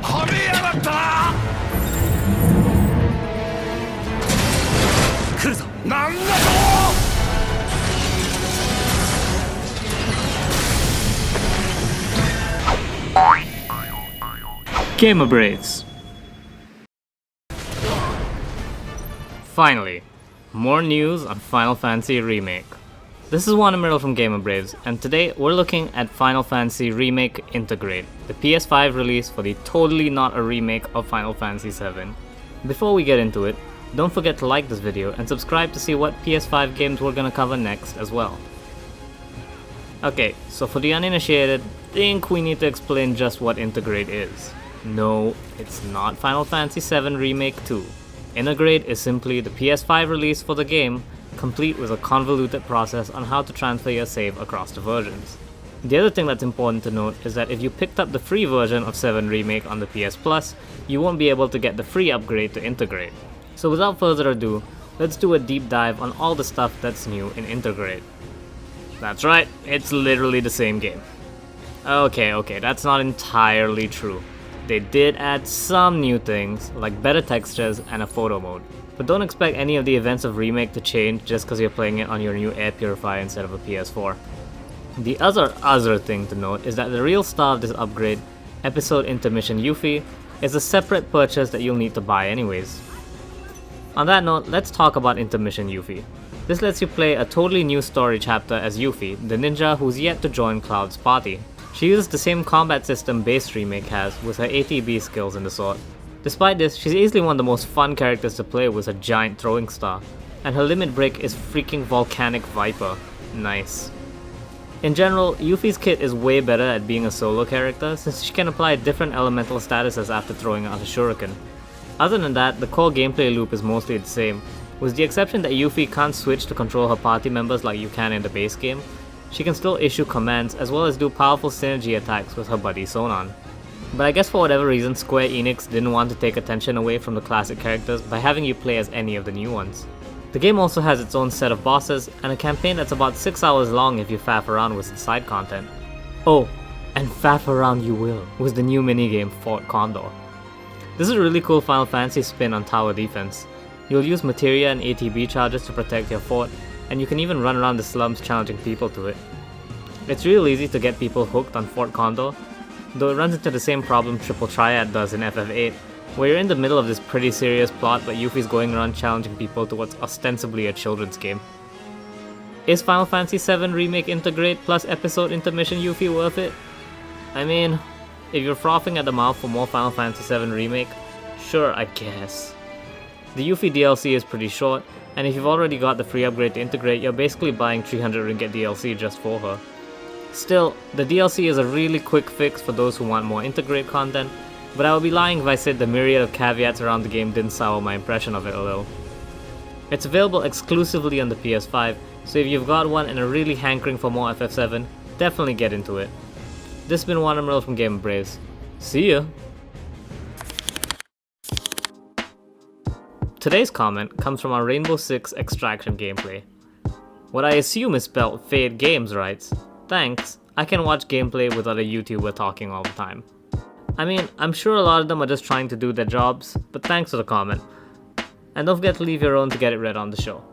はめやがったな。来るぞ。なんだと。Gamer Braves. Finally, more news on Final Fantasy Remake. This is Wan Amirul from Gamer Braves, and today we're looking at Final Fantasy Remake Intergrade, the PS5 release for the totally not a remake of Final Fantasy VII. Before we get into it, don't forget to like this video and subscribe to see what PS5 games we're gonna cover next as well. Okay, so for the uninitiated, I think we need to explain just what Intergrade is. No, it's not Final Fantasy VII Remake 2. Intergrade is simply the PS5 release for the game, complete with a convoluted process on how to transfer your save across the versions. The other thing that's important to note is that if you picked up the free version of 7 Remake on the PS Plus, you won't be able to get the free upgrade to Intergrade. So without further ado, let's do a deep dive on all the stuff that's new in Intergrade. That's right, it's literally the same game. Okay, that's not entirely true. They did add some new things, like better textures and a photo mode. But don't expect any of the events of Remake to change just because you're playing it on your new air purifier instead of a PS4. The other thing to note is that the real star of this upgrade, episode Intermission Yuffie, is a separate purchase that you'll need to buy anyways. On that note, let's talk about Intermission Yuffie. This lets you play a totally new story chapter as Yuffie, the ninja who's yet to join Cloud's party. She uses the same combat system base Remake has with her ATB skills and the sort. Despite this, she's easily one of the most fun characters to play with a giant throwing star, and her limit break is freaking Volcanic Viper. Nice. In general, Yuffie's kit is way better at being a solo character since she can apply different elemental statuses after throwing out a shuriken. Other than that, the core gameplay loop is mostly the same, with the exception that Yuffie can't switch to control her party members like you can in the base game. She can still issue commands as well as do powerful synergy attacks with her buddy ChunOnn. But I guess for whatever reason, Square Enix didn't want to take attention away from the classic characters by having you play as any of the new ones. The game also has its own set of bosses and a campaign that's about 6 hours long if you faff around with the side content. Oh, and faff around you will with the new minigame Fort Condor. This is a really cool Final Fantasy spin on tower defense. You'll use materia and ATB charges to protect your fort, and you can even run around the slums challenging people to it. It's real easy to get people hooked on Fort Condor, though it runs into the same problem Triple Triad does in FF8, where you're in the middle of this pretty serious plot but Yuffie's going around challenging people to what's ostensibly a children's game. Is Final Fantasy VII Remake Intergrade plus episode Intermission Yuffie worth it? I mean, if you're frothing at the mouth for more Final Fantasy VII Remake, sure, I guess. The Yuffie DLC is pretty short, and if you've already got the free upgrade to Intergrade, you're basically buying 300 ringgit DLC just for her. Still, the DLC is a really quick fix for those who want more Intergrade content, but I would be lying if I said the myriad of caveats around the game didn't sour my impression of it a little. It's available exclusively on the PS5, so if you've got one and are really hankering for more FF7, definitely get into it. This has been Wan Amirul from Gamer Braves. See ya! Today's comment comes from our Rainbow Six Extraction gameplay. What I assume is spelled Fade Games writes, "Thanks, I can watch gameplay without a YouTuber talking all the time." I mean, I'm sure a lot of them are just trying to do their jobs, but thanks for the comment. And don't forget to leave your own to get it read on the show.